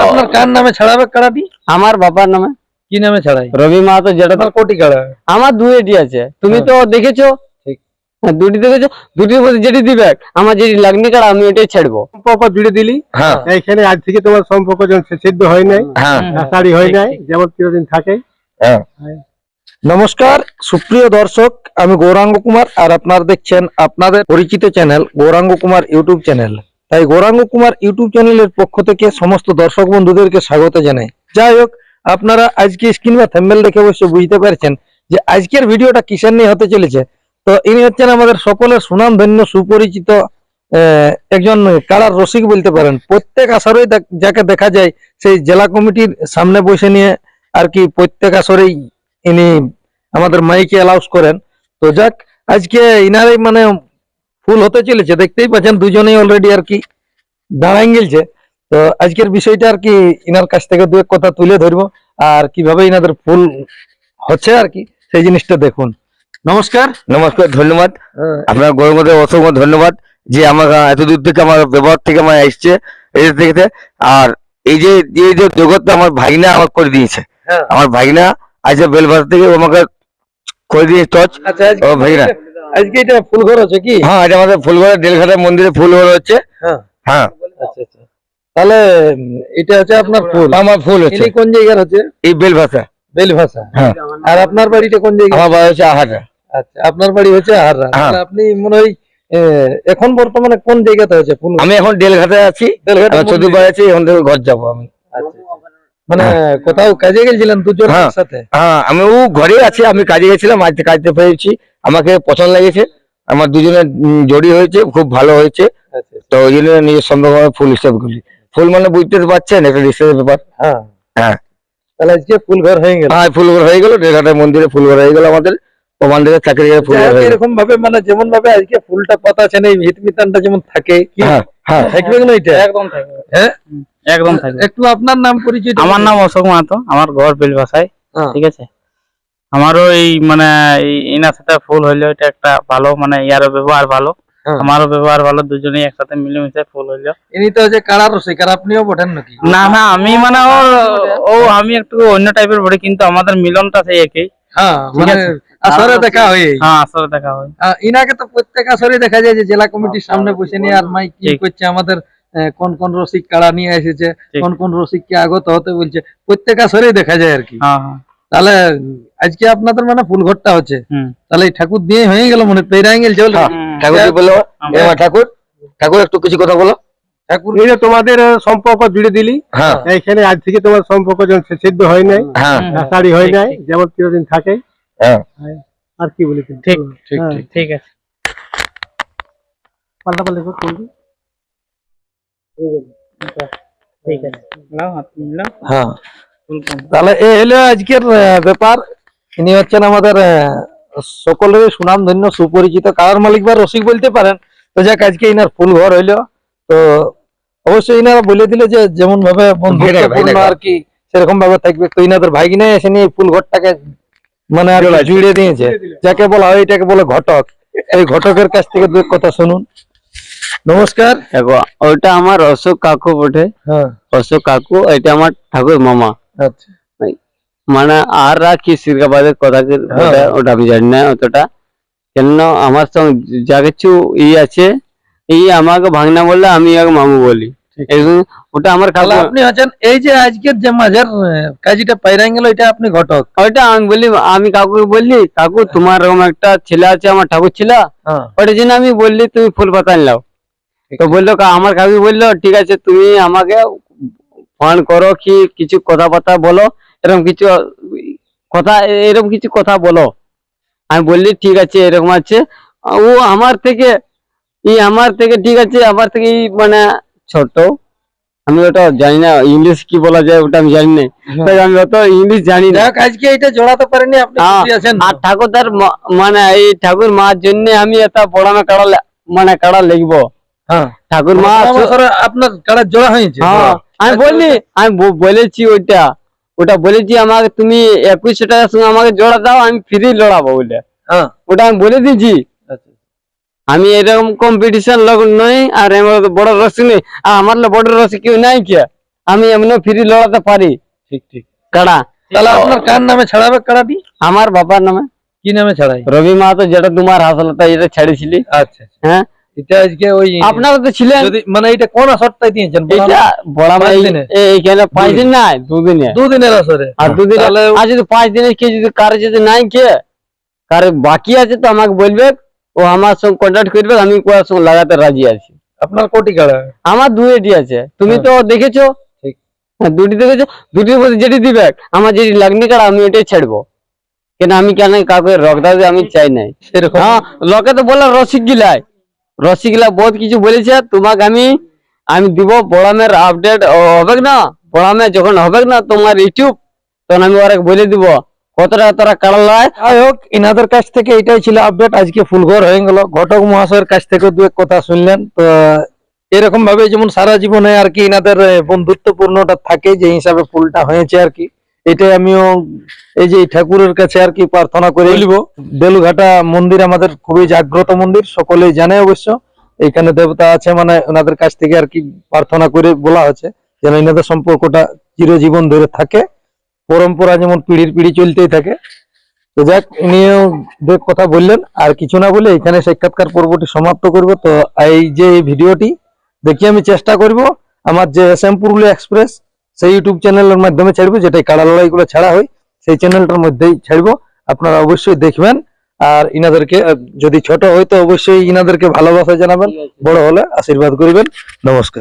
আপনার কার নামে ছাড়াবে কাড়াটি? আমার বাবার নামে। কি নামে ছাড়াই? রবি মাহাতো। যেটা আপনার কোটি কাড়া? আমার দুইটি আছে, তুমি তো দেখেছো। ঠিক। দুটি দেখেছো, দুটির মধ্যে যেটি দিবে আমার যেটি লাগনি কাড়া আমি ওইটাই ছাড়বো। সম্পর্ক জুড়ে দিলি। হ্যাঁ। এইখানে আজ থেকে তোমার সম্পর্ক যেমন সিদ্ধ হয় নাই, হ্যাঁ। আষাঢ়ি হয় নাই, যেমন চিরদিন থাকে। হ্যাঁ। নমস্কার সুপ্রিয় দর্শক, আমি গৌরাঙ্গ কুমার আর আপনারা দেখছেন আপনাদের পরিচিত channel Gauranga Kumar YouTube channel. তাই গৌরাঙ্গ কুমার ইউটিউব চ্যানেলের পক্ষ থেকে সমস্ত দর্শক বন্ধুদেরকে স্বাগত জানাই। যাই হোক, আপনারা আজকে স্ক্রিন বা থাম্বনেল দেখে অবশ্য বুঝতে পারছেন যে আজকের ভিডিওটা কিসের নিয়ে হতে চলেছে। তো ইনি হচ্ছেন আমাদের সকলের সুনামধন্য সুপরিচিত একজন কাড়ার রসিক বলতে পারেন। প্রত্যেক আসরেই যাকে দেখা যায় সেই জেলা কমিটির সামনে বসে নিয়ে আর কি প্রত্যেক আসরেই ইনি আমাদের মাইকে অ্যালাউন্স করেন। তো যাক, আজকে ইনারই মানে ফুল হতে চলেছে, দেখতেই পাচ্ছেন দুজনেই অলরেডি আর কি দাঁড়াই গেলছে। তো আজকের বিষয়টা আর কি ইনার কাছ থেকে দু এক কথা তুলে ধরবো আর কিভাবে ইনাদের ফুল হচ্ছে আর কি সেই জিনিসটা দেখুন। নমস্কার। নমস্কার, ধন্যবাদ। আপনার গৌরবদের অসংখ্য ধন্যবাদ যে আমার এত দূর থেকে আমার ব্যবহার থেকে আমার এসছে এই থেকে। আর এই যে জগৎটা আমার ভাগিনা আমার করে দিয়েছে। আমার ভাগিনা আজকে বেলবাজার থেকে আমাকে করে দিয়েছে টচ। আচ্ছা, ও ভাগিনা আজকে এটা ফুল ঘর হচ্ছে কি? হ্যাঁ, আজ আমাদের ফুলঘরে ডেলঘাটা মন্দিরে ফুল ঘর হচ্ছে। হ্যাঁ। হ্যাঁ, আচ্ছা আচ্ছা, তাহলে এটা হচ্ছে আপনার ফুল? আমার ফুল হচ্ছে কোন জায়গার হচ্ছে? এই বেলভাষা। বেলভাষা। হ্যাঁ। আর আপনার বাড়িটা কোন জায়গায়? আমার বাড়ি হচ্ছে আহাটা। আচ্ছা, আপনার বাড়ি হচ্ছে আহাররা। হ্যাঁ। আপনি মনে হয় এখন বর্তমানে কোন জায়গাতে হচ্ছে ফুল? আমি এখন ডেলঘাটে আছি, চতুর্বার আছি, এখন থেকে ঘর যাবো আমি। আচ্ছা, মানে কোথাও কাজে গেছিলেন দুজন হ্যাঁ। একসাথে? হ্যাঁ, আমি ও ঘরে আছি, আমি কাজে গেছিলাম, আজ কাজতে পেরেছি, আমাকে পছন্দ লেগেছে, আমার দুজনের জড়ি হয়েছে, খুব ভালো হয়েছে। আচ্ছা, তো ওই জন্য নিজের সম্পর্ক ফুল হিসাব করি। ফুল মানে বুঝতে পারছেন একটা রিসের ব্যাপার। হ্যাঁ হ্যাঁ, তাহলে আজকে ফুল ঘর হয়ে গেল। হ্যাঁ, ফুল ঘর হয়ে গেল, ডেলঘাটার মন্দিরে ফুল ঘর হয়ে গেল আমাদের। প্রমাণ থেকে চাকরি ফুল ঘর হয়ে গেল। এরকম ভাবে মানে যেমন ভাবে আজকে ফুলটা পাতা আছে না, এই ভিতমিতানটা যেমন থাকে কি হ্যাঁ, হ্যাঁ, থাকবে না এটা? একদম থাকবে। হ্যাঁ, একদম থাকবে। একটু আপনার নাম পরিচয়? আমার নাম অশোক মাহাতো, আমার ঘর বেলবাসায়। ঠিক আছে, আমারও এই মানে ইনার সাথে ফুল হইলো, এটা একটা ভালো মানে ইয়ারও ব্যবহার ভালো, আমারও ব্যবহার ভালো, দুজনেই একসাথে মিলেমিশে ফুল হইলো। ইনি তো হচ্ছে কাড়ার রসিক, আর আপনিও বটেন নাকি? না না, আমি মানে ও আমি একটু অন্য টাইপের বড়ি, কিন্তু আমাদের মিলনটা সেই একই। হ্যাঁ, মানে আসরে দেখা হয়। হ্যাঁ, আসরে দেখা হয়। ইনাকে তো প্রত্যেক আসরে দেখা যায় যে জেলা কমিটির সামনে বসে নিয়ে আর মাইক কি করছে, আমাদের কোন কোন রসিক কাড়া নিয়ে এসেছে, কোন কোন রসিককে আগত হতে বলছে, প্রত্যেক আসরে দেখা যায় আর কি। তাহলে আজকে আপনাদের মানে ফুল ঘরটা হচ্ছে, তাহলে এই ঠাকুর দিয়ে হয়ে গেল মনে পেরাই গেল। চল ঠাকুর বলো, ঠাকুর ঠাকুর একটু কিছু কথা বলো। ঠাকুর এই যে তোমাদের সম্পর্ক জুড়ে দিলি। হ্যাঁ। এইখানে আজ থেকে তোমার সম্পর্ক যেমন সিদ্ধ হয় নাই, হ্যাঁ, আষাঢ়ি হয় নাই, যেমন চিরদিন থাকে। হ্যাঁ, আর কি বলি? ঠিক ঠিক ঠিক ঠিক আছে। পাল্টা পাল্টা করবি। ঠিক আছে, নাও হাত মিলাও। হ্যাঁ, তাহলে এই হলো আজকের ব্যাপার। ইনি হচ্ছেন আমাদের সকলের সুনাম ধন্য সুপরিচিত কাড়ার মালিক বা রসিক বলতে পারেন। তো যাক, আজকে ইনার ফুল ঘর হইলো। তো অবশ্যই ইনারা বলে দিলে যে যেমন ভাবে বন্ধুত্বপূর্ণ আর কি সেরকম ভাবে থাকবে। তো ইনাদের ভাগিনা এসে নিয়ে ফুল ঘরটাকে মানে আর জুড়ে দিয়েছে, যাকে বলা হয় এটাকে বলে ঘটক। এই ঘটকের কাছ থেকে দু কথা শুনুন। নমস্কার। দেখো, ওইটা আমার অশোক কাকু বটে। হ্যাঁ, অশোক কাকু, এটা আমার ঠাকুর মামা। আচ্ছা, মানে আর কি সিরকাবাদের কথা ওটা আমি জানি না অতটা, কেন আমার সঙ্গে যা কিছু আছে, এই আমাকে ভাগনা বললে আমি মামু বলি। ওটা আমার কাকু। আপনি আছেন এই যে আজকের যে মাঝের কাজীটা পাইরাই গেল, এটা আপনি ঘটক? ওইটা আমি বলি, আমি কাকুকে বললি কাকু তোমার এরকম একটা ছেলে আছে, আমার ঠাকুর ছিল, ওটার জন্য আমি বললি তুমি ফুল পাতা নাও। তো বললো, আমার কাকু বললো ঠিক আছে তুমি আমাকে ফোন করো, কি কিছু কথাবার্তা বলো, এরকম কিছু কথা বলো। আমি বললি ঠিক আছে, এরকম আছে। ও আমার থেকে ঠিক আছে, আমার থেকে মানে ছোট, আমি ওটা জানি না ইংলিশ কি বলা যায়, ওটা আমি জানি না, তাই আমি অত ইংলিশ জানি না। আজকে এটা জোড়াতে পারেনি আপনি, আছেন। আর ঠাকুর তার মানে এই ঠাকুর মার জন্য আমি এত বড় কাড়া লিখবো। ঠাকুর মা আপনার কাড়া জোড়া হয়েছে। আমি বলেছি ওটা বলেছি আমাকে, তুমি 2100 টাকার সঙ্গে আমাকে জোড়া দাও, আমি ফ্রি লড়াবো বলে। ওটা আমি বলে দিয়েছি। আমি এরকম কম্পিটিশন লোক নই, আর বড় রসিক নেই, আর আমার বড় রসিক কেউ নাই কে। আমি এমনি ফ্রি লড়াতে পারি ঠিক ঠিক। কাড়া। তাহলে আপনার কার নামে ছাড়াবে কাড়াটি? আমার বাবার নামে কি নামে ছাড়াই? রবি মাহাতো, যেটা তোমার হাসলতা এটা ছেড়েছিলি। আচ্ছা, হ্যাঁ, এটা আজকে ওই আপনারা তো ছিলেন। যদি মানে এটা কোন আসরটাই দিয়েছেন? এটা বড় ভাই 5 দিনে? এইখানে 5 দিন নাই, 2 দিনে। 2 দিনের আসরে। আর 2 দিন তাহলে আর যদি 5 দিনে কে যদি কারো যদি নাই কে কারো বাকি আছে তো আমাকে বলবে, ও আমার সঙ্গে কন্ট্যাক্ট করবে, আমি ওর সঙ্গে লাগাতে রাজি আছি। আপনার কোটি কাড়া? আমার 2টি আছে, তুমি তো দেখেছো। ঠিক। হ্যাঁ, 2টি দেখেছো, 2টির মধ্যে যেটি দিবে আমার যেটি লাগনি কাড়া আমি এটাই ছাড়বো। কেন আমি কেন কাউকে রগদাতে আমি চাই নাই। সেরকম হ্যাঁ, লোকে তো বলে রসিকগিলা বহুত কিছু বলেছে তোমাকে। আমি দিব বড়ামের আপডেট হবে না, বড়ামে যখন হবে না তোমার ইউটিউব, তখন আমি ওরা বলে দিব কতটা তোরা কাড়ালায়। যাই হোক, ইনাদের কাছ থেকে এটাই ছিল আপডেট। আজকে ফুলঘর হয়ে গেল। ঘটক মহাশয়ের কাছ থেকে দু এক কথা শুনলেন। তো এরকম ভাবে যেমন সারা জীবনে আর কি ইনাদের বন্ধুত্বপূর্ণটা থাকে, যে হিসাবে ফুলটা হয়েছে আর কি, এটাই আমিও এই যে ঠাকুরের কাছে আর কি প্রার্থনা করে বলবো। বেলুঘাটা মন্দির আমাদের খুবই জাগ্রত মন্দির, সকলেই জানে অবশ্য। এখানে দেবতা আছে, মানে ওনাদের কাছ থেকে আর কি প্রার্থনা করে বলা হচ্ছে যেন এনাদের সম্পর্কটা চিরজীবন ধরে থাকে, পরম্পরা যেমন পিঢ়ির পিঢ়ি চলতেই থাকে। তো যাক, ইনিও দু কথা বললেন, আর কিছু না বলে এখানে সাক্ষাৎকার পর্বটি সমাপ্ত করব। তো এই যে এই ভিডিওটি দেখি আমি চেষ্টা করব আমার যে এসএম পুরুলিয়া এক্সপ্রেস সেই ইউটিউব চ্যানেলের মাধ্যমে ছাড়বো, যেটাই কাড়া লড়াইগুলো ছাড়া হয় সেই চ্যানেলটার মধ্যেই ছাড়বো। আপনারা অবশ্যই দেখবেন। আর ইনাদেরকে যদি ছোট হয় তো অবশ্যই ইনাদেরকে ভালোবাসা জানাবেন, বড় হলে আশীর্বাদ করবেন। নমস্কার।